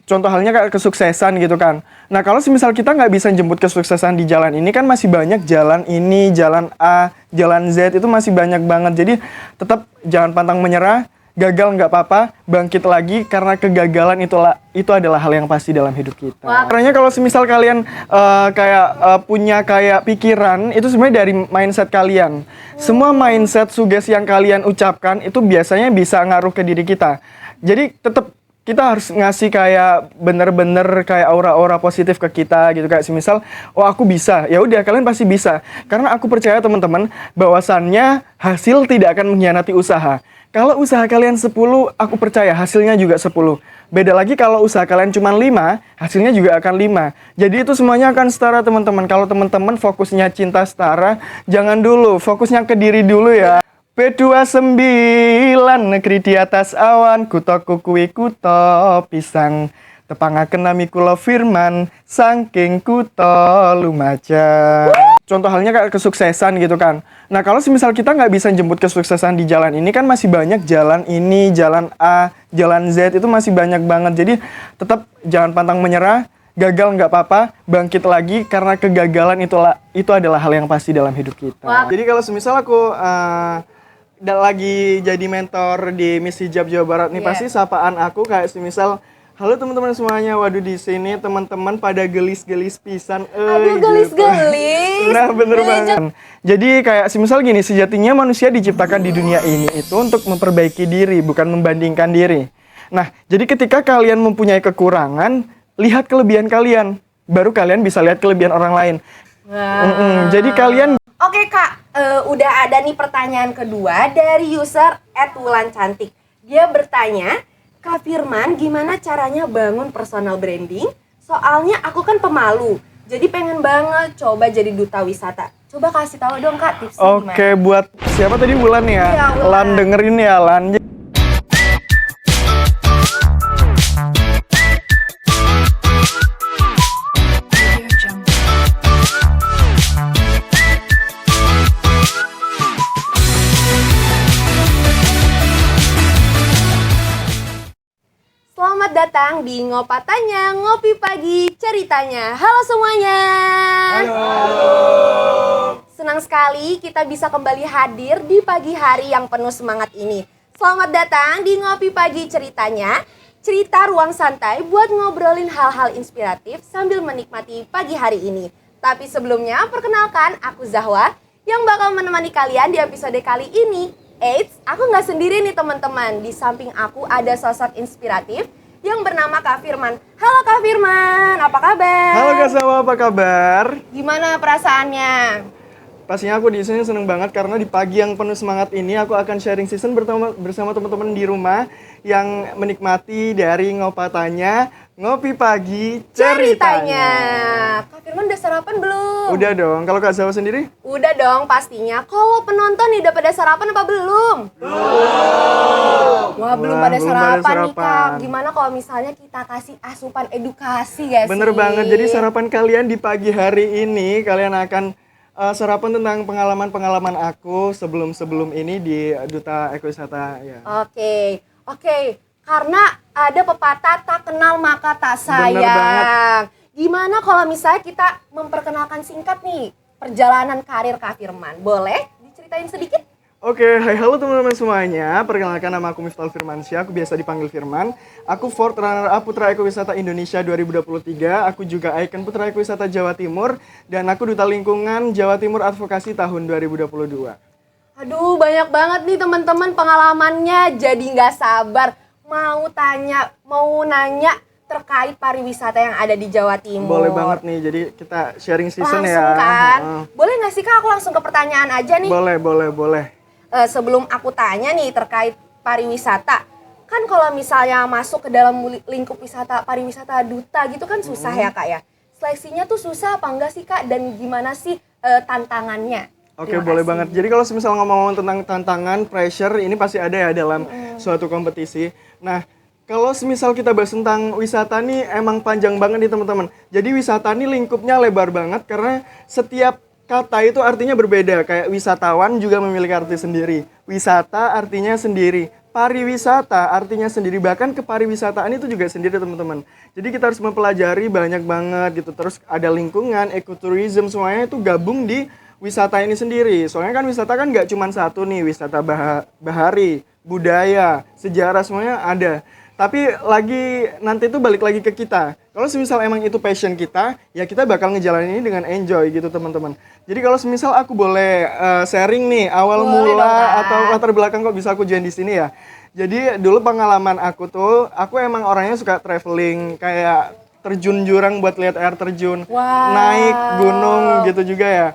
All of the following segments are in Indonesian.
Contoh halnya kayak kesuksesan gitu kan. Nah kalau semisal kita nggak bisa jemput kesuksesan di jalan ini kan masih banyak jalan ini, jalan A, jalan Z itu masih banyak banget. Jadi tetap jangan pantang menyerah, gagal nggak apa-apa, bangkit lagi karena kegagalan itu adalah hal yang pasti dalam hidup kita. Karena kalau semisal kalian punya kayak pikiran itu sebenarnya dari mindset kalian. Semua mindset sugesti yang kalian ucapkan itu biasanya bisa ngaruh ke diri kita. Jadi tetap kita harus ngasih kayak bener-bener kayak aura-aura positif ke kita gitu, kayak semisal oh aku bisa, ya udah kalian pasti bisa karena aku percaya teman-teman bahwasannya hasil tidak akan mengkhianati usaha. Kalau usaha kalian 10, aku percaya hasilnya juga 10. Beda lagi kalau usaha kalian cuma 5, hasilnya juga akan 5. Jadi itu semuanya akan setara teman-teman. Kalau teman-teman fokusnya cinta setara, jangan dulu, fokusnya ke diri dulu ya. P29 negeri di atas awan, kuto kukui kuto pisang, tepangaken nami kula firman saking kuto Lumajang. Contoh halnya kayak kesuksesan gitu kan. Nah kalau semisal kita nggak bisa jemput kesuksesan di jalan ini kan masih banyak jalan ini, jalan A, jalan Z itu masih banyak banget. Jadi tetap jangan pantang menyerah, gagal nggak apa-apa, bangkit lagi karena kegagalan itu adalah hal yang pasti dalam hidup kita. Jadi kalau semisal aku lagi jadi mentor di Miss Hijab Jawa Barat nih, pasti sapaan aku kayak semisal, halo teman-teman semuanya, waduh di sini teman-teman pada gelis-gelis pisan. Aduh gelis-gelis. Nah bener banget. Jadi kayak semisal gini, sejatinya manusia diciptakan di dunia ini itu untuk memperbaiki diri, bukan membandingkan diri. Nah jadi ketika kalian mempunyai kekurangan, lihat kelebihan kalian, baru kalian bisa lihat kelebihan orang lain. Jadi kalian Oke Kak, udah ada nih pertanyaan kedua dari user @wulancantik. Dia bertanya, Kak Firman gimana caranya bangun personal branding? Soalnya aku kan pemalu, jadi pengen banget coba jadi duta wisata. Coba kasih tahu dong Kak tipsnya gimana? Oke, buat siapa tadi Wulan ya? Iya, Wulan. Lan dengerin ya Lan. Selamat datang di Ngopatanya, Ngopi Pagi Ceritanya. Halo semuanya. Halo. Senang sekali kita bisa kembali hadir di pagi hari yang penuh semangat ini. Selamat datang di Ngopi Pagi Ceritanya. Cerita ruang santai buat ngobrolin hal-hal inspiratif sambil menikmati pagi hari ini. Tapi sebelumnya perkenalkan aku Zahwa yang bakal menemani kalian di episode kali ini. Eits, aku nggak sendiri nih teman-teman. Di samping aku ada sosok inspiratif yang bernama Kak Firman. Halo Kak Firman, apa kabar? Halo Kak Sawa, apa kabar? Gimana perasaannya? Pastinya aku di sini seneng banget karena di pagi yang penuh semangat ini aku akan sharing season bersama teman-teman di rumah yang menikmati dari Ngopatanya, Ngopi Pagi Ceritanya. Kak Firman udah sarapan belum? Udah dong, kalau Kak Sawa sendiri? Udah dong pastinya. Kalau penonton nih udah pada sarapan apa belum? Wah belum pada sarapan nih Kak. Gimana kalau misalnya kita kasih asupan edukasi gak sih? Bener banget, jadi sarapan kalian di pagi hari ini kalian akan sarapan tentang pengalaman-pengalaman aku sebelum ini di Duta Ekowisata ya. Oke. Karena ada pepatah tak kenal maka tak sayang. Bener banget. Gimana kalau misalnya kita memperkenalkan singkat nih perjalanan karir Kak Firman? Boleh diceritain sedikit? Oke, hai halo teman-teman semuanya. Perkenalkan nama aku Miftahul Firmansyah, aku biasa dipanggil Firman. Aku fourth runner up Putra Ekowisata Indonesia 2023. Aku juga ikon Putra Ekowisata Jawa Timur dan aku Duta Lingkungan Jawa Timur Advokasi tahun 2022. Aduh, banyak banget nih teman-teman pengalamannya. Jadi nggak sabar mau nanya terkait pariwisata yang ada di Jawa Timur. Boleh banget nih, jadi kita sharing season langsung ya. Kan? Boleh nggak sih Kak, aku langsung ke pertanyaan aja nih. Boleh. Sebelum aku tanya nih terkait pariwisata, kan kalau misalnya masuk ke dalam lingkup wisata pariwisata duta gitu kan susah ya Kak ya. Seleksinya tuh susah apa enggak sih Kak, dan gimana sih tantangannya? Oke, boleh banget. Jadi kalau misal ngomong tentang tantangan, pressure, ini pasti ada ya dalam suatu kompetisi. Nah, kalau semisal kita bahas tentang wisata nih emang panjang banget nih teman-teman. Jadi wisata nih lingkupnya lebar banget karena setiap kata itu artinya berbeda. Kayak wisatawan juga memiliki arti sendiri. Wisata artinya sendiri. pariwisata artinya sendiri, bahkan kepariwisataan itu juga sendiri teman-teman. Jadi kita harus mempelajari banyak banget gitu. Terus ada lingkungan, ekoturism, semuanya itu gabung di wisata ini sendiri. Soalnya kan wisata kan nggak cuma satu nih, wisata bahari, budaya, sejarah, semuanya ada. Tapi nanti itu balik lagi ke kita. Kalau semisal emang itu passion kita, ya kita bakal ngejalanin ini dengan enjoy gitu teman-teman. Jadi kalau semisal aku boleh sharing nih awal Boleh mula dong, Kak. atau latar belakang kok bisa aku join di sini ya. Jadi dulu pengalaman aku tuh, aku emang orangnya suka traveling, kayak terjun jurang buat lihat air terjun, Wow. naik gunung gitu juga ya.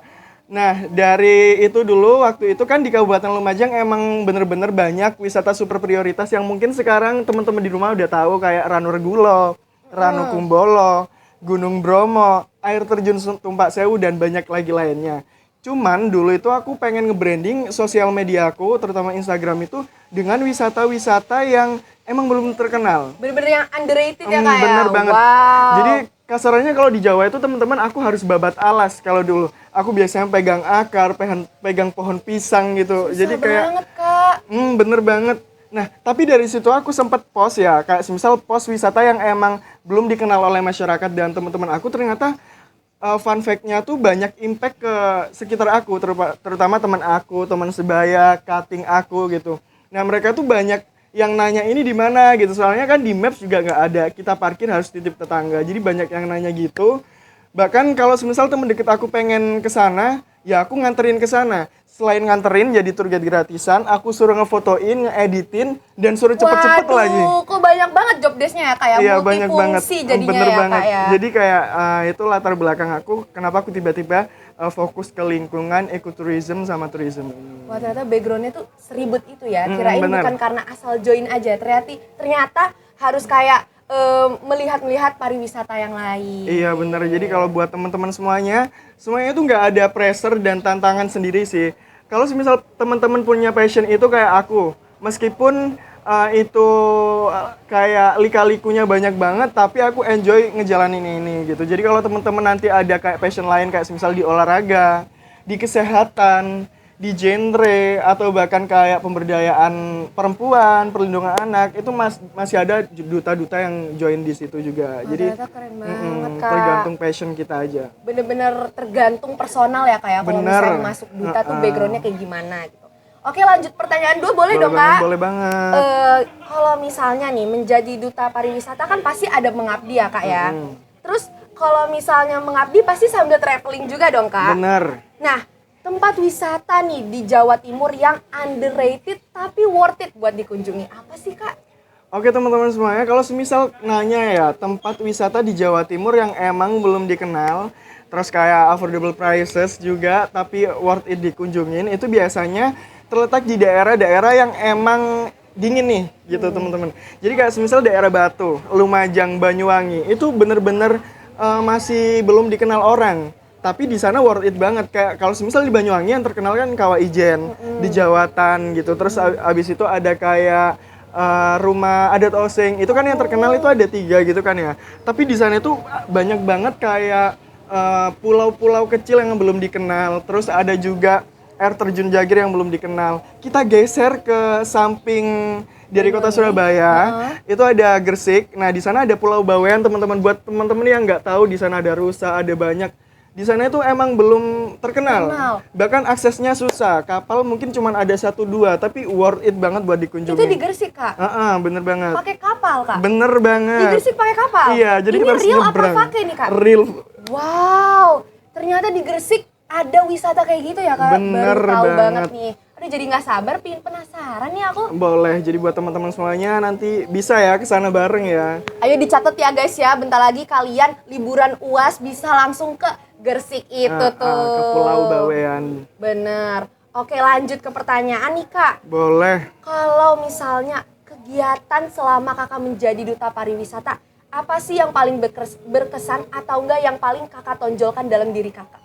Nah, dari itu dulu, waktu itu kan di Kabupaten Lumajang emang bener-bener banyak wisata super prioritas yang mungkin sekarang teman-teman di rumah udah tahu, kayak Ranu Regulo, Ranu Kumbolo, Gunung Bromo, air terjun Tumpak Sewu, dan banyak lagi lainnya. Cuman dulu itu aku pengen nge-branding sosial media aku, terutama Instagram itu, dengan wisata-wisata yang emang belum terkenal. Bener-bener yang underrated ya Kak ya? Bener banget. Wow. Jadi kasarannya kalau di Jawa itu teman-teman aku harus babat alas kalau dulu. Aku biasanya pegang akar, pegang pohon pisang gitu. Susah Jadi kayak banget Kak. bener banget. Nah, tapi dari situ aku sempat post ya, kayak semisal post wisata yang emang belum dikenal oleh masyarakat dan teman-teman aku, ternyata fun fact-nya tuh banyak impact ke sekitar aku, terutama teman aku, teman sebaya, cutting aku gitu. Nah, mereka tuh banyak yang nanya ini di mana gitu, soalnya kan di Maps juga nggak ada, kita parkir harus titip tetangga, jadi banyak yang nanya gitu. Bahkan kalau semisal temen deket aku pengen ke sana, ya aku nganterin ke sana. Selain nganterin jadi tour guide gratisan, aku suruh ngefotoin, ngeditin, dan suruh cepet-cepet lagi. Waduh, kok banyak banget job desk-nya ya Kak ya? Iya, banyak banget. Multifungsi jadinya Bener ya banget. Kak ya? Jadi kayak itu latar belakang aku, kenapa aku tiba-tiba fokus ke lingkungan, ekoturism sama tourism. Wah ternyata background-nya tuh seribet itu ya. Kirain bener. bukan karena asal join aja. Ternyata harus kayak melihat-melihat pariwisata yang lain. Iya bener, jadi kalau buat teman-teman semuanya itu nggak ada pressure dan tantangan sendiri sih. Kalau misal teman-teman punya passion itu kayak aku, meskipun itu kayak lika-likunya banyak banget, tapi aku enjoy ngejalanin ini gitu. Jadi kalau teman-teman nanti ada kayak passion lain kayak misal di olahraga, di kesehatan, di genre, atau bahkan kayak pemberdayaan perempuan, perlindungan anak, itu masih ada duta-duta yang join di situ juga. Jadi Ternyata keren banget Kak. tergantung passion kita aja. Bener-bener tergantung personal ya Kak ya. Kalau Bener. misalnya masuk duta tuh background-nya kayak gimana gitu. Oke lanjut pertanyaan 2 boleh dong Kak? Boleh banget. Kalau misalnya nih menjadi duta pariwisata kan pasti ada mengabdi ya Kak ya. Terus kalau misalnya mengabdi pasti sambil traveling juga dong Kak. Bener. Nah tempat wisata nih di Jawa Timur yang underrated tapi worth it buat dikunjungi apa sih Kak? Oke teman-teman semuanya, kalau semisal nanya ya tempat wisata di Jawa Timur yang emang belum dikenal, terus kayak affordable prices juga, tapi worth it dikunjungin, itu biasanya terletak di daerah-daerah yang emang dingin nih gitu teman-teman. Jadi kayak semisal daerah Batu, Lumajang, Banyuwangi, itu bener-bener masih belum dikenal orang. Tapi di sana worth it banget. Kayak kalau semisal di Banyuwangi yang terkenal kan Kawah Ijen, di Jawatan gitu. Terus abis itu ada kayak rumah adat Osing. Itu kan yang terkenal itu ada 3 gitu kan ya. Tapi di sana itu banyak banget kayak pulau-pulau kecil yang belum dikenal. Terus ada juga air terjun Jagir yang belum dikenal. Kita geser ke samping dari kota Surabaya, itu ada Gresik. Nah di sana ada Pulau Bawean teman-teman. Buat teman-teman yang nggak tahu, di sana ada rusa, ada banyak. Di sana itu emang belum terkenal. Bahkan aksesnya susah. Kapal mungkin cuma ada 1-2, tapi worth it banget buat dikunjungi. Itu di Gresik Kak? Bener banget. Pakai kapal Kak? Bener banget. Di Gresik pakai kapal? Iya, jadi ini kita harus real nyebrang. apa pakai nih Kak? Real. Wow, ternyata di Gresik ada wisata kayak gitu ya Kak? Bener Baru tahu banget banget nih. Aduh jadi nggak sabar, pingin penasaran nih aku. Boleh, jadi buat teman-teman semuanya nanti bisa ya kesana bareng ya. Ayo dicatat ya guys ya, bentar lagi kalian liburan UAS bisa langsung ke Gresik itu tuh. Ke Pulau Bawean. Bener. Oke lanjut ke pertanyaan nih Kak. Boleh. Kalau misalnya kegiatan selama kakak menjadi duta pariwisata, apa sih yang paling berkesan atau enggak yang paling kakak tonjolkan dalam diri kakak?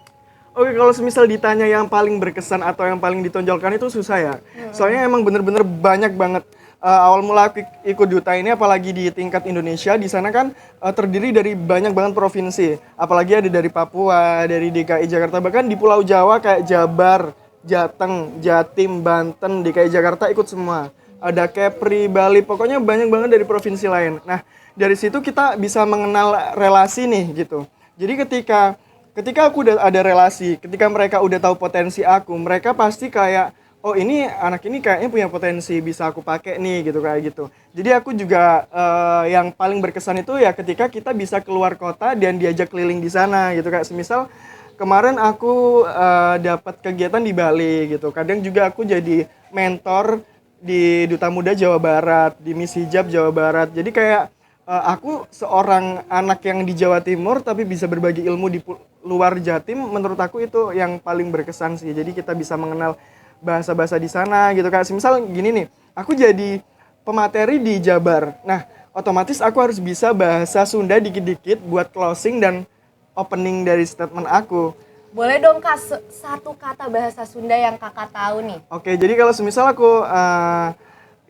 Oke, kalau semisal ditanya yang paling berkesan atau yang paling ditonjolkan itu susah ya. Soalnya emang bener-bener banyak banget. Awal mula aku ikut duta ini, apalagi di tingkat Indonesia, di sana kan terdiri dari banyak banget provinsi. Apalagi ada dari Papua, dari DKI Jakarta, bahkan di Pulau Jawa kayak Jabar, Jateng, Jatim, Banten, DKI Jakarta ikut semua. ada Kepri, Bali, pokoknya banyak banget dari provinsi lain. Nah, dari situ kita bisa mengenal relasi nih gitu. Jadi ketika aku udah ada relasi, ketika mereka udah tahu potensi aku, mereka pasti kayak, oh ini anak ini kayaknya punya potensi bisa aku pakai nih gitu kayak gitu. Jadi aku juga yang paling berkesan itu ya ketika kita bisa keluar kota dan diajak keliling di sana gitu, kayak semisal kemarin aku dapat kegiatan di Bali gitu. Kadang juga aku jadi mentor di Duta Muda Jawa Barat, di Miss Hijab Jawa Barat. Jadi kayak aku seorang anak yang di Jawa Timur tapi bisa berbagi ilmu di luar Jatim, menurut aku itu yang paling berkesan sih. Jadi kita bisa mengenal bahasa-bahasa di sana gitu. Kayak misal gini nih, aku jadi pemateri di Jabar. Nah, otomatis aku harus bisa bahasa Sunda dikit-dikit buat closing dan opening dari statement aku. Boleh dong Kak, satu kata bahasa Sunda yang Kakak tahu nih. Oke, jadi kalau semisal aku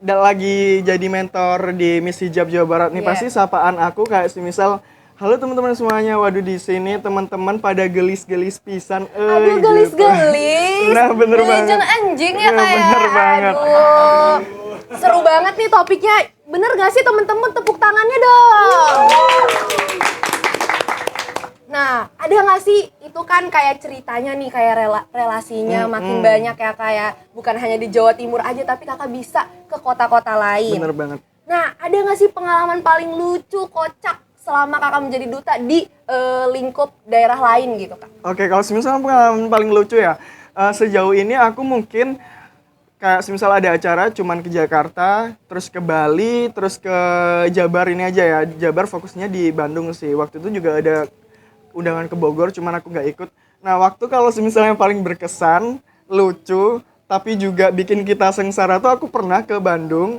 lagi jadi mentor di Miss Hijab Jawa Barat nih, Iya. pasti sapaan aku kayak semisal, halo teman-teman semuanya, waduh di sini teman-teman pada gelis-gelis pisan. Aduh gitu. gelis-gelis. Nah, bener banget. Jeung anjing ya Iya, kayak. bener banget. Aduh. Seru banget nih topiknya. Bener gak sih temen-temen, tepuk tangannya dong. Nah, ada gak sih itu kan kayak ceritanya nih, kayak relasinya makin banyak ya, kayak bukan hanya di Jawa Timur aja tapi kakak bisa ke kota-kota lain. Bener banget. Nah, ada gak sih pengalaman paling lucu, kocak selama kakak menjadi duta di lingkup daerah lain gitu kak? Oke, kalau semisal pengalaman paling lucu ya, sejauh ini aku mungkin kayak semisal ada acara cuman ke Jakarta, terus ke Bali, terus ke Jabar ini aja ya. Jabar fokusnya di Bandung sih. Waktu itu juga ada undangan ke Bogor, cuman aku nggak ikut. Nah, waktu kalau misalnya yang paling berkesan, lucu, tapi juga bikin kita sengsara tuh aku pernah ke Bandung.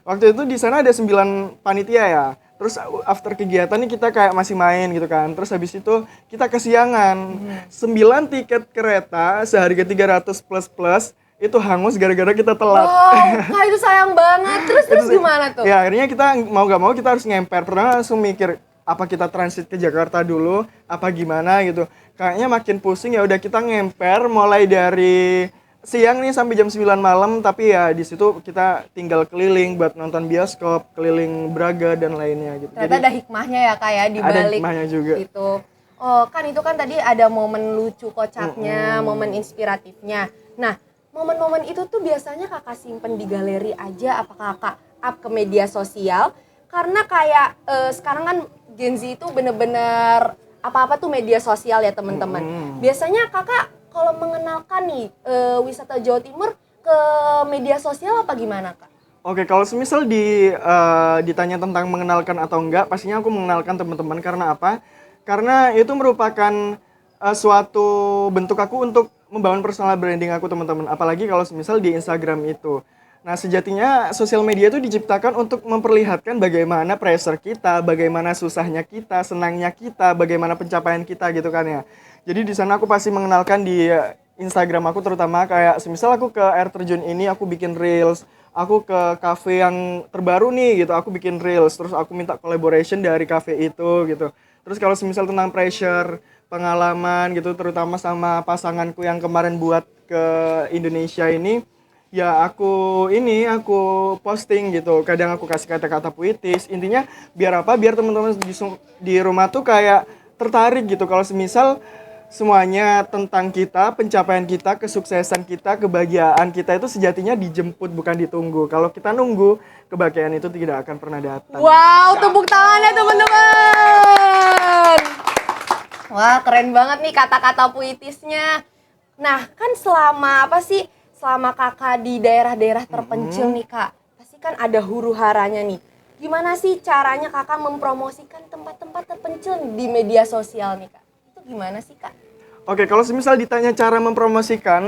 Waktu itu di sana ada 9 panitia ya. Terus after kegiatan nih kita kayak masih main gitu kan. Terus habis itu kita kesiangan. 9 tiket kereta seharga 300 plus itu hangus gara-gara kita telat. Wow, kak itu sayang banget. Terus gimana tuh? Ya akhirnya kita mau gak mau kita harus ngemper. Pernah langsung mikir apa kita transit ke Jakarta dulu, apa gimana gitu. Kayaknya makin pusing, ya udah kita ngemper mulai dari siang nih sampai jam 9 malam, tapi ya di situ kita tinggal keliling buat nonton bioskop, keliling Braga dan lainnya gitu. Ternyata ada hikmahnya ya kak ya di ada balik hikmahnya juga. itu. Oh kan itu kan tadi ada momen lucu kocaknya, momen inspiratifnya. Nah momen-momen itu tuh biasanya kakak simpen di galeri aja, apa kakak up ke media sosial? Karena kayak sekarang kan Gen Z itu bener-bener apa-apa tuh media sosial ya teman-teman. Biasanya kakak kalau mengenalkan nih wisata Jawa Timur ke media sosial apa gimana kak? Oke, kalau semisal ditanya tentang mengenalkan atau enggak, pastinya aku mengenalkan teman-teman. Karena apa? Karena itu merupakan suatu bentuk aku untuk membangun personal branding aku teman-teman. Apalagi kalau semisal di Instagram itu. Nah, sejatinya sosial media itu diciptakan untuk memperlihatkan bagaimana pressure kita, bagaimana susahnya kita, senangnya kita, bagaimana pencapaian kita gitu kan ya. Jadi di sana aku pasti mengenalkan di Instagram aku, terutama kayak semisal aku ke air terjun ini aku bikin reels, aku ke cafe yang terbaru nih gitu, aku bikin reels, terus aku minta collaboration dari cafe itu gitu. Terus kalau semisal tentang pressure, pengalaman gitu, terutama sama pasanganku yang kemarin buat ke Indonesia ini, ya aku posting gitu. Kadang aku kasih kata-kata puitis. Intinya biar apa? Biar teman-teman di rumah tuh kayak tertarik gitu. Kalau semisal semuanya tentang kita, pencapaian kita, kesuksesan kita, kebahagiaan kita itu sejatinya dijemput bukan ditunggu. Kalau kita nunggu, kebahagiaan itu tidak akan pernah datang. Wow, tepuk tangannya teman-teman. Wah, keren banget nih kata-kata puitisnya. Nah, kan selama kakak di daerah-daerah terpencil nih kak, pasti kan ada huru-haranya nih. Gimana sih caranya kakak mempromosikan tempat-tempat terpencil di media sosial nih kak? Itu gimana sih kak? Oke, kalau semisal ditanya cara mempromosikan,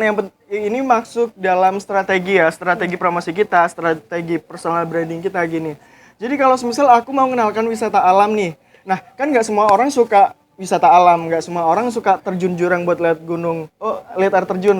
ini masuk dalam strategi promosi kita, strategi personal branding kita gini. Jadi kalau semisal aku mau mengenalkan wisata alam nih, nah kan nggak semua orang suka wisata alam, nggak semua orang suka terjun jurang buat lihat gunung, lihat air terjun,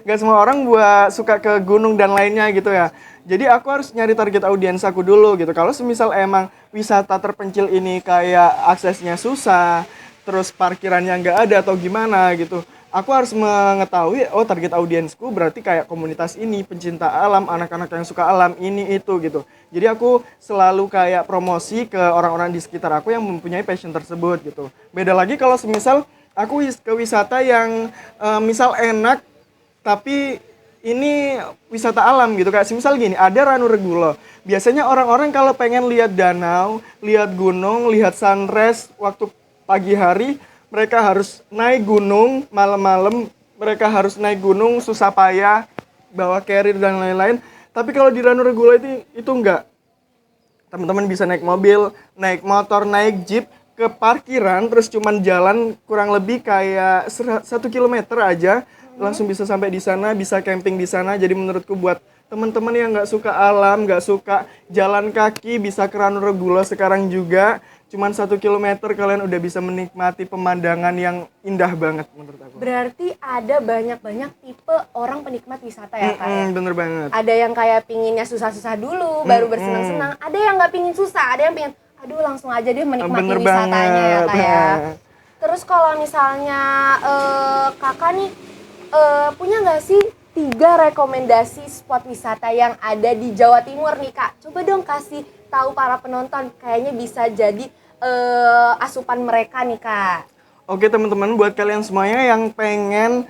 nggak semua orang suka ke gunung dan lainnya gitu ya. Jadi aku harus nyari target audiens aku dulu gitu. Kalau semisal emang wisata terpencil ini kayak aksesnya susah, terus parkirannya nggak ada atau gimana gitu, aku harus mengetahui, oh target audiensku berarti kayak komunitas ini, pencinta alam, anak-anak yang suka alam, ini itu gitu. Jadi aku selalu kayak promosi ke orang-orang di sekitar aku yang mempunyai passion tersebut gitu. Beda lagi kalau semisal aku ke wisata yang misal enak, tapi ini wisata alam gitu, kayak semisal gini, ada Ranu Regulo. Biasanya orang-orang kalau pengen lihat danau, lihat gunung, lihat sunrise waktu pagi hari, mereka harus naik gunung malam-malam, mereka harus naik gunung susah payah, bawa carrier dan lain-lain. Tapi kalau di Ranu Regulo itu enggak. Teman-teman bisa naik mobil, naik motor, naik jeep ke parkiran, terus cuman jalan kurang lebih kayak 1 kilometer aja, langsung bisa sampai di sana, bisa camping di sana. Jadi menurutku buat teman-teman yang nggak suka alam, nggak suka jalan kaki, bisa ke Ranu Regulo sekarang juga. Cuman 1 kilometer kalian udah bisa menikmati pemandangan yang indah banget menurut aku. Berarti ada banyak-banyak tipe orang penikmat wisata ya Kak ya? Bener banget. Ada yang kayak pinginnya susah-susah dulu, baru bersenang-senang. Ada yang nggak pingin susah, ada yang pingin, aduh langsung aja deh menikmati Bener wisatanya ya banget. Kak ya. Terus kalau misalnya Kakak nih, punya nggak sih 3 rekomendasi spot wisata yang ada di Jawa Timur nih Kak? Coba dong kasih tahu para penonton, kayaknya bisa jadi asupan mereka nih Kak. Oke teman-teman, buat kalian semuanya yang pengen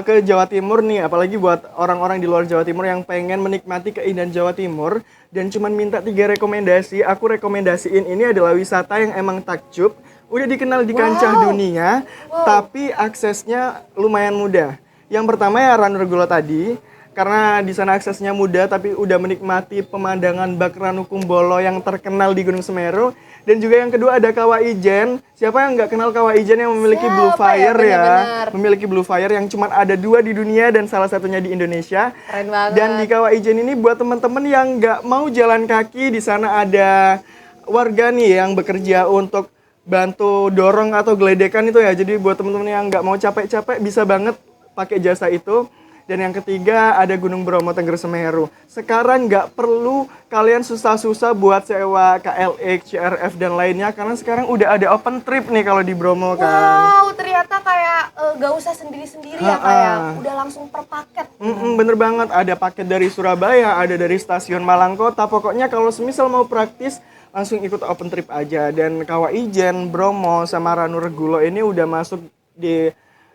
ke Jawa Timur nih, apalagi buat orang-orang di luar Jawa Timur yang pengen menikmati keindahan Jawa Timur dan cuman minta 3 rekomendasi, aku rekomendasiin ini adalah wisata yang emang takjub, udah dikenal di kancah dunia, tapi aksesnya lumayan mudah. Yang pertama ya Ranu Regulo tadi, karena di sana aksesnya mudah tapi udah menikmati pemandangan Bak Ranu Kumbolo yang terkenal di Gunung Semeru. Dan juga yang kedua ada Kawah Ijen. Siapa yang nggak kenal Kawah Ijen yang memiliki Blue Fire ya? Memiliki Blue Fire yang cuma ada 2 di dunia dan salah satunya di Indonesia. Keren banget. Dan di Kawah Ijen ini buat teman-teman yang nggak mau jalan kaki, di sana ada warga nih yang bekerja untuk bantu dorong atau geledekan itu ya. Jadi buat teman-teman yang nggak mau capek-capek bisa banget pakai jasa itu. Dan yang ketiga ada Gunung Bromo Tengger Semeru. Sekarang nggak perlu kalian susah-susah buat sewa KLX, CRF dan lainnya karena sekarang udah ada open trip nih kalau di Bromo kan. Wow, ternyata kayak gak usah sendiri-sendiri ya kayak udah langsung per paket. Bener banget, ada paket dari Surabaya, ada dari stasiun Malang Kota. Pokoknya kalau semisal mau praktis langsung ikut open trip aja. Dan Kawah Ijen, Bromo sama Ranu Regulo ini udah masuk di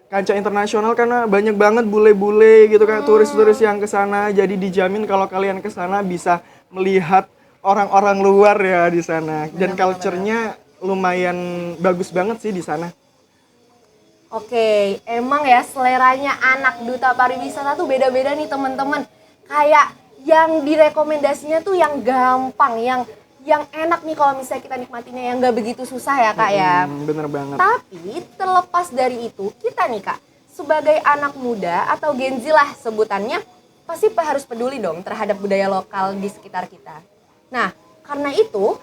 kancah internasional karena banyak banget bule-bule gitu kan, turis-turis yang ke sana. Jadi dijamin kalau kalian ke sana bisa melihat orang-orang luar ya di sana. Dan culture-nya lumayan bagus banget sih di sana. Oke, emang ya seleranya anak duta pariwisata tuh beda-beda nih teman-teman. Kayak yang direkomendasinya tuh yang gampang, yang enak nih kalau misalnya kita nikmatinya, yang gak begitu susah ya Kak ya. Bener banget. Tapi terlepas dari itu, kita nih Kak, sebagai anak muda atau Gen Z lah sebutannya, pasti harus peduli dong terhadap budaya lokal di sekitar kita. Nah, karena itu,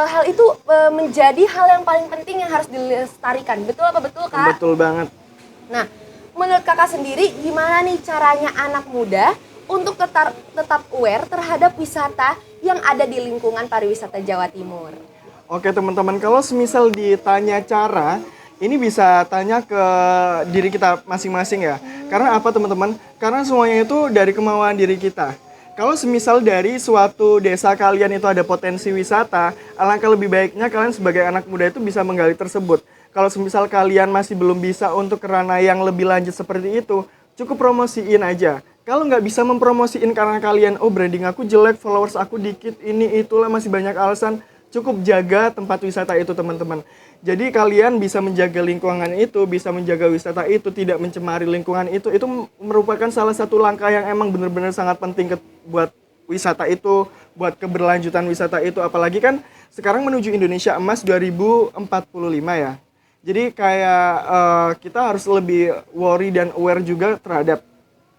hal itu menjadi hal yang paling penting yang harus dilestarikan. Betul apa betul Kak? Betul banget. Nah, menurut Kakak sendiri, gimana nih caranya anak muda untuk tetap aware terhadap wisata yang ada di lingkungan pariwisata Jawa Timur? Oke teman-teman, kalau semisal ditanya cara, ini bisa tanya ke diri kita masing-masing ya. Karena apa teman-teman? Karena semuanya itu dari kemauan diri kita. Kalau semisal dari suatu desa kalian itu ada potensi wisata, alangkah lebih baiknya kalian sebagai anak muda itu bisa menggali tersebut. Kalau semisal kalian masih belum bisa untuk ke ranah yang lebih lanjut seperti itu, cukup promosiin aja. Kalau nggak bisa mempromosiin karena kalian, oh branding aku jelek, followers aku dikit, ini itulah masih banyak alasan, cukup jaga tempat wisata itu teman-teman. Jadi kalian bisa menjaga lingkungan itu, bisa menjaga wisata itu, tidak mencemari lingkungan itu merupakan salah satu langkah yang emang benar-benar sangat penting buat wisata itu, buat keberlanjutan wisata itu. Apalagi kan sekarang menuju Indonesia Emas 2045 ya. Jadi kayak kita harus lebih worry dan aware juga terhadap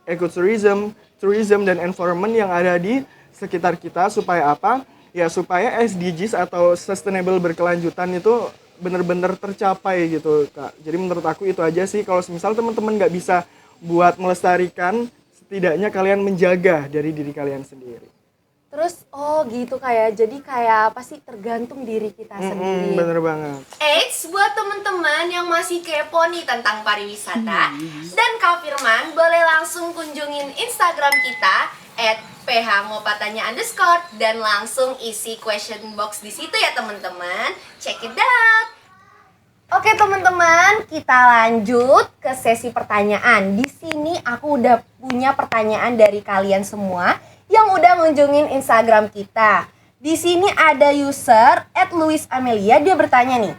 ecotourism, tourism dan environment yang ada di sekitar kita supaya apa? Ya supaya SDGs atau sustainable berkelanjutan itu benar-benar tercapai gitu Kak. Jadi menurut aku itu aja sih, kalau misal teman-teman nggak bisa buat melestarikan, setidaknya kalian menjaga dari diri kalian sendiri. Terus gitu kayak jadi kayak apa sih tergantung diri kita sendiri. Bener banget. Eits, buat teman-teman yang masih kepo nih tentang pariwisata dan Kak Firman boleh langsung kunjungin Instagram kita @phngopatanya_ dan langsung isi question box di situ ya teman-teman. Check it out. Oke teman-teman, kita lanjut ke sesi pertanyaan. Di sini aku udah punya pertanyaan dari kalian semua yang udah ngunjungin Instagram kita. Di sini ada user @luisamelia, dia bertanya nih.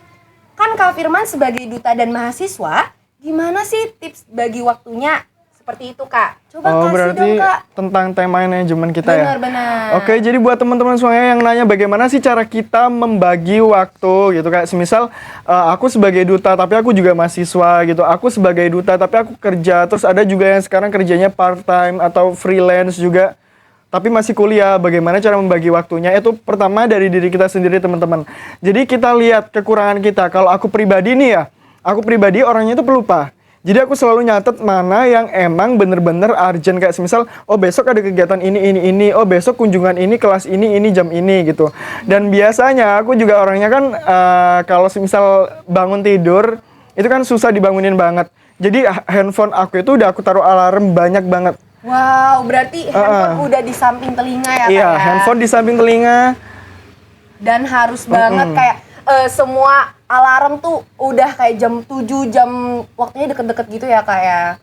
Kan Kak Firman sebagai duta dan mahasiswa, gimana sih tips bagi waktunya seperti itu Kak? Coba kasih berarti dong Kak. tentang tema manajemen kita ya? Benar-benar. Oke, jadi buat teman-teman semuanya yang nanya bagaimana sih cara kita membagi waktu gitu. Kayak semisal aku sebagai duta tapi aku juga mahasiswa gitu. Aku sebagai duta tapi aku kerja. Terus ada juga yang sekarang kerjanya part-time atau freelance juga. Tapi masih kuliah, bagaimana cara membagi waktunya? Itu pertama dari diri kita sendiri teman-teman. Jadi kita lihat kekurangan kita. Kalau aku pribadi nih ya, aku pribadi orangnya itu pelupa. Jadi aku selalu nyatet mana yang emang bener-bener urgent. Kayak semisal, besok ada kegiatan ini. Besok kunjungan ini, kelas ini, jam ini gitu. Dan biasanya aku juga orangnya kan kalau semisal bangun tidur, itu kan susah dibangunin banget. Jadi handphone aku itu udah aku taruh alarm banyak banget. Wow, berarti handphone udah di samping telinga ya Kak? Iya, handphone di samping telinga. Dan harus banget kayak semua alarm tuh udah kayak jam 7, jam waktunya deket-deket gitu ya Kak ya?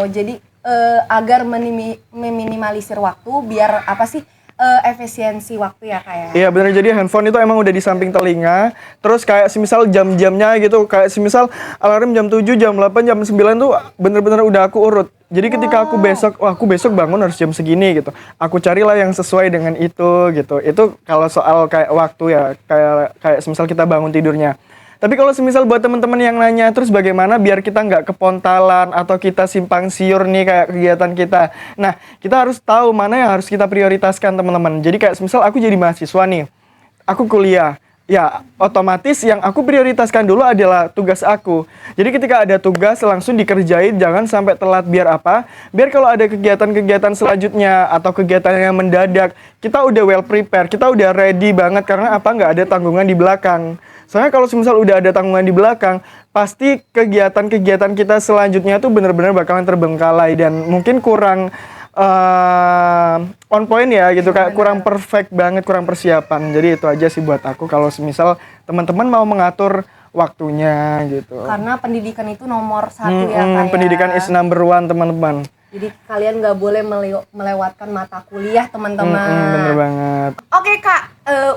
Jadi agar meminimalisir waktu biar apa sih efisiensi waktu ya Kak ya? Iya benar, jadi handphone itu emang udah di samping telinga. Terus kayak semisal jam-jamnya gitu, kayak semisal alarm jam 7, jam 8, jam 9 tuh bener-bener udah aku urut. Jadi ketika aku besok bangun harus jam segini gitu. Aku carilah yang sesuai dengan itu gitu. Itu kalau soal kayak waktu ya, kayak semisal kita bangun tidurnya. Tapi kalau semisal buat teman-teman yang nanya terus bagaimana biar kita nggak kepontalan atau kita simpang siur nih kayak kegiatan kita. Nah, kita harus tahu mana yang harus kita prioritaskan teman-teman. Jadi kayak semisal aku jadi mahasiswa nih, aku kuliah. Ya, otomatis yang aku prioritaskan dulu adalah tugas aku. Jadi ketika ada tugas langsung dikerjain, jangan sampai telat. Biar apa? Biar kalau ada kegiatan-kegiatan selanjutnya atau kegiatan yang mendadak, kita udah well prepare, kita udah ready banget karena apa? Nggak ada tanggungan di belakang. Soalnya kalau misal udah ada tanggungan di belakang, pasti kegiatan-kegiatan kita selanjutnya tuh benar-benar bakalan terbengkalai dan mungkin kurang on point ya gitu, kayak kurang perfect banget, kurang persiapan. Jadi itu aja sih buat aku kalau semisal teman-teman mau mengatur waktunya gitu. Karena pendidikan itu nomor 1 ya Kak ya? Pendidikan is number 1 teman-teman. Jadi kalian nggak boleh melewatkan mata kuliah teman-teman. Bener banget. Oke Kak,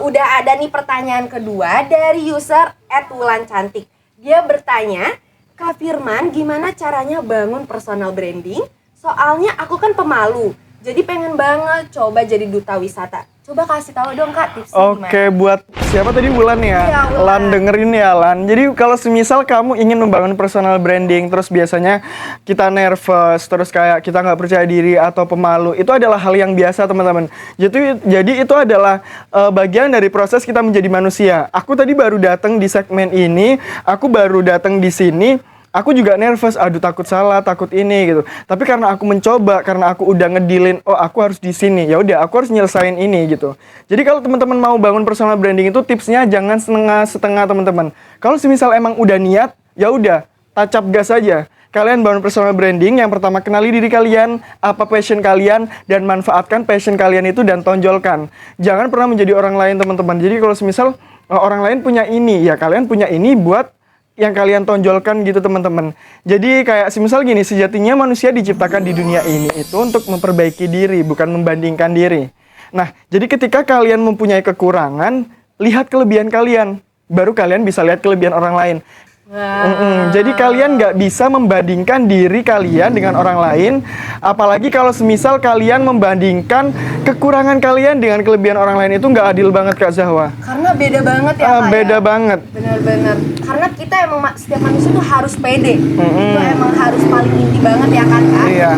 udah ada nih pertanyaan kedua dari user @wulancantik. Dia bertanya, Kak Firman gimana caranya bangun personal branding? Soalnya aku kan pemalu, jadi pengen banget coba jadi duta wisata. Coba kasih tahu dong Kak tipsnya gimana? Oke, buat siapa tadi Wulan ya? Iya, Wulan. Lan dengerin ya Lan. Jadi kalau semisal kamu ingin membangun personal branding, terus biasanya kita nervous, terus kayak kita nggak percaya diri atau pemalu, itu adalah hal yang biasa teman-teman. Jadi itu adalah bagian dari proses kita menjadi manusia. Aku tadi baru datang di segmen ini, aku baru datang di sini. Aku juga nervous, aduh takut salah, takut ini gitu. Tapi karena aku mencoba, karena aku udah ngedilin, aku harus di sini. Ya udah, aku harus nyelesain ini gitu. Jadi kalau teman-teman mau bangun personal branding itu tipsnya jangan setengah-setengah teman-teman. Kalau semisal emang udah niat, ya udah, tancap gas aja. Kalian bangun personal branding, yang pertama kenali diri kalian, apa passion kalian, dan manfaatkan passion kalian itu dan tonjolkan. Jangan pernah menjadi orang lain teman-teman. Jadi kalau semisal orang lain punya ini, ya kalian punya ini buat yang kalian tonjolkan gitu teman-teman. Jadi kayak semisal gini, sejatinya manusia diciptakan di dunia ini itu untuk memperbaiki diri, bukan membandingkan diri. Nah, jadi ketika kalian mempunyai kekurangan, lihat kelebihan kalian, baru kalian bisa lihat kelebihan orang lain. Jadi kalian nggak bisa membandingkan diri kalian dengan orang lain, apalagi kalau semisal kalian membandingkan kekurangan kalian dengan kelebihan orang lain, itu nggak adil banget Kak Zahwa. Karena beda banget ya Kak Beda ya? banget. Bener-bener. Karena kita emang setiap manusia tuh harus pede. Itu emang harus paling inti banget ya kan Kak? Iya.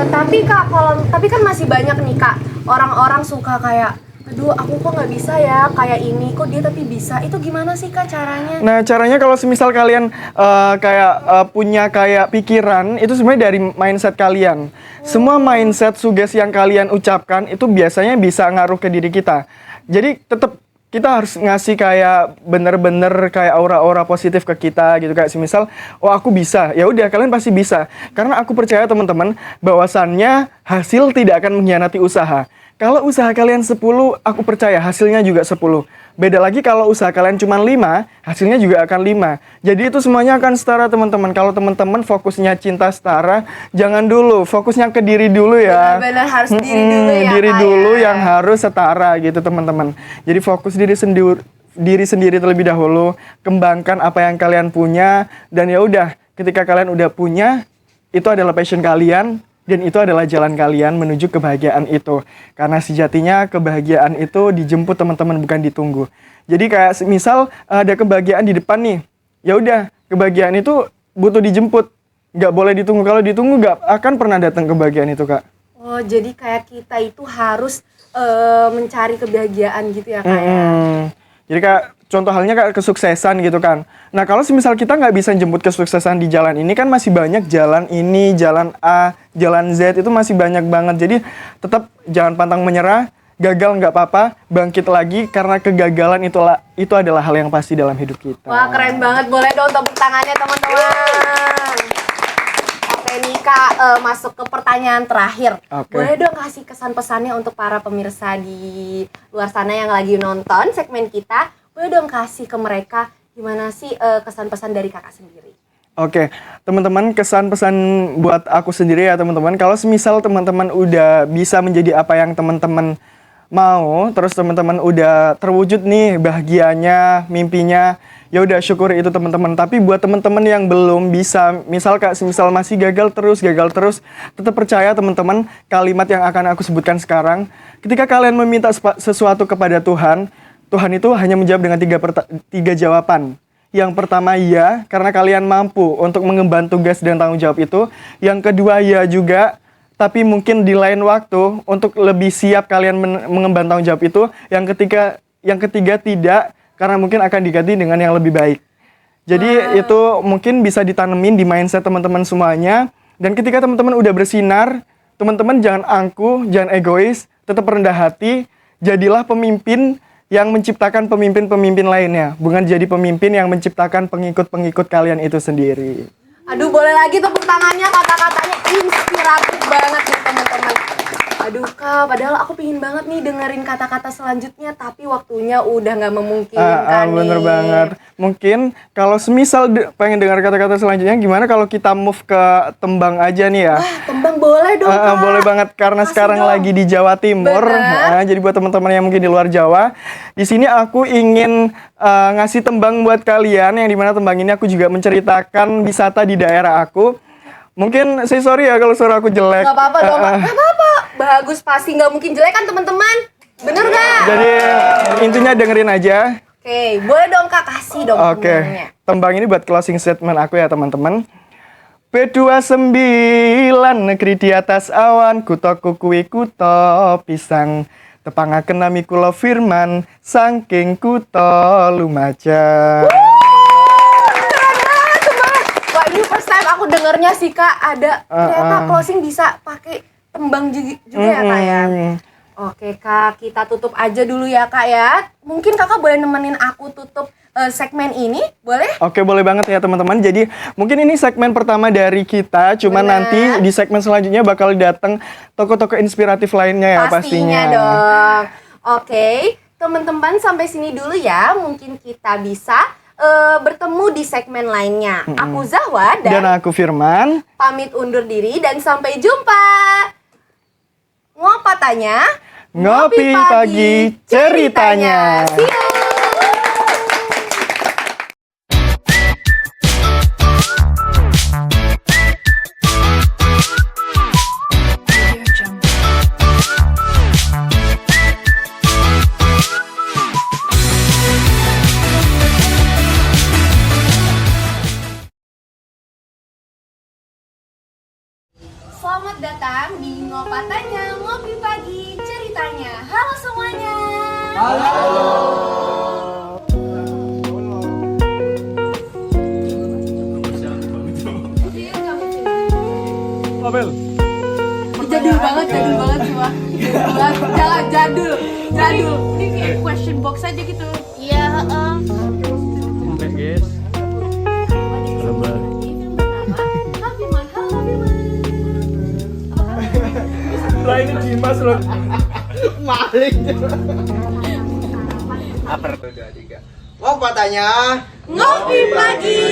Tapi Kak, tapi kan masih banyak nih Kak orang-orang suka kayak Aduh, aku kok nggak bisa ya kayak ini, kok dia tapi bisa. Itu gimana sih Kak caranya? Nah, caranya kalau semisal kalian punya kayak pikiran, itu sebenarnya dari mindset kalian. Semua mindset sugesti yang kalian ucapkan itu biasanya bisa ngaruh ke diri kita. Jadi tetap kita harus ngasih kayak bener-bener kayak aura-aura positif ke kita gitu, kayak semisal oh aku bisa, ya udah kalian pasti bisa, karena aku percaya teman-teman bahwasannya hasil tidak akan mengkhianati usaha. Kalau usaha kalian 10, aku percaya hasilnya juga 10. Beda lagi kalau usaha kalian cuma 5, hasilnya juga akan 5. Jadi itu semuanya akan setara teman-teman. Kalau teman-teman fokusnya cinta setara, jangan dulu, fokusnya ke diri dulu ya. Benar-benar harus diri dulu ya, Diri Kak, dulu ya. yang harus setara gitu teman-teman. Jadi fokus diri sendiri terlebih dahulu, kembangkan apa yang kalian punya, dan ya udah ketika kalian udah punya, itu adalah passion kalian. Dan itu adalah jalan kalian menuju kebahagiaan itu. Karena sejatinya kebahagiaan itu dijemput teman-teman, bukan ditunggu. Jadi kayak misal ada kebahagiaan di depan nih. Ya udah, kebahagiaan itu butuh dijemput. Nggak boleh ditunggu. Kalau ditunggu nggak akan pernah datang kebahagiaan itu, Kak. Oh, jadi kayak kita itu harus mencari kebahagiaan gitu ya Kak ya? Jadi kayak contoh halnya kayak kesuksesan gitu kan. Nah kalau semisal kita nggak bisa jemput kesuksesan di jalan ini, kan masih banyak jalan ini, jalan A, jalan Z, itu masih banyak banget. Jadi tetap jangan pantang menyerah, gagal nggak apa-apa, bangkit lagi, karena kegagalan itu adalah hal yang pasti dalam hidup kita. Wah keren banget, boleh dong tepuk tangannya teman-teman. Oke nih Kak, masuk ke pertanyaan terakhir. Oke. Boleh dong kasih kesan pesannya untuk para pemirsa di luar sana yang lagi nonton segmen kita. Boleh dong kasih ke mereka gimana sih kesan pesan dari kakak sendiri. Oke, teman-teman, kesan pesan buat aku sendiri ya teman-teman. Kalau semisal teman-teman udah bisa menjadi apa yang teman-teman mau, terus teman-teman udah terwujud nih bahagianya, mimpinya, ya udah syukuri itu teman-teman. Tapi buat teman-teman yang belum bisa, semisal masih gagal terus, tetap percaya teman-teman kalimat yang akan aku sebutkan sekarang. Ketika kalian meminta sesuatu kepada Tuhan, Tuhan itu hanya menjawab dengan tiga jawaban. Yang pertama ya, karena kalian mampu untuk mengemban tugas dan tanggung jawab itu. Yang kedua ya juga, tapi mungkin di lain waktu untuk lebih siap kalian mengemban tanggung jawab itu. Yang ketiga tidak, karena mungkin akan diganti dengan yang lebih baik. Jadi itu mungkin bisa ditanemin di mindset teman-teman semuanya. Dan ketika teman-teman udah bersinar, teman-teman jangan angkuh, jangan egois, tetap rendah hati, jadilah pemimpin yang menciptakan pemimpin-pemimpin lainnya, bukan jadi pemimpin yang menciptakan pengikut-pengikut kalian itu sendiri. Aduh, boleh lagi tepuk tangannya, kata-katanya inspiratif banget nih teman-teman. Aduh Kak, padahal aku pingin banget nih dengerin kata-kata selanjutnya, tapi waktunya udah nggak memungkinkan nih. Bener banget. Mungkin kalau semisal pengen dengar kata-kata selanjutnya, gimana kalau kita move ke tembang aja nih ya? Wah, tembang boleh dong Kak. Boleh banget, karena Kasih sekarang dong. lagi di Jawa Timur. Jadi buat teman-teman yang mungkin di luar Jawa, di sini aku ingin ngasih tembang buat kalian, yang dimana tembang ini aku juga menceritakan wisata di daerah aku. Mungkin saya sorry ya kalau suara aku jelek. Gak apa-apa dong Kak, gak apa-apa. Bagus, pasti nggak mungkin jelek kan teman-teman? Bener nggak? Jadi intinya dengerin aja. Oke, boleh dong Kak, kasih dong tembangnya. Tembang ini buat closing statement aku ya teman-teman. P29 negeri di atas awan, kuto kukui kuto pisang. Tepangaken nami kula firman, saking kuto Lumajang. Wah, ini first time aku dengernya sih Kak, ada ternyata closing bisa pakai tembang juga ya Kak ya. Oke Kak, kita tutup aja dulu ya Kak ya. Mungkin Kakak boleh nemenin aku tutup segmen ini, boleh? Oke, boleh banget ya teman-teman. Jadi mungkin ini segmen pertama dari kita, cuman Bener. nanti di segmen selanjutnya bakal datang toko-toko inspiratif lainnya ya pastinya. Dong. Oke, teman-teman sampai sini dulu ya. Mungkin kita bisa bertemu di segmen lainnya. Aku Zahwa Dan aku Firman. pamit undur diri dan sampai jumpa. Ngopa tanya? Ngopi pagi ceritanya. See you. Selamat datang di Ngopatanya Ngopi Pagi Ceritanya. Halo semuanya. Abel. Jadul banget semua. Jadul. Ini kayak question box aja gitu. Iya, Sampai guys. Sabar. Lah ini Dimas loh. Mau tanya? Ngopi pagi.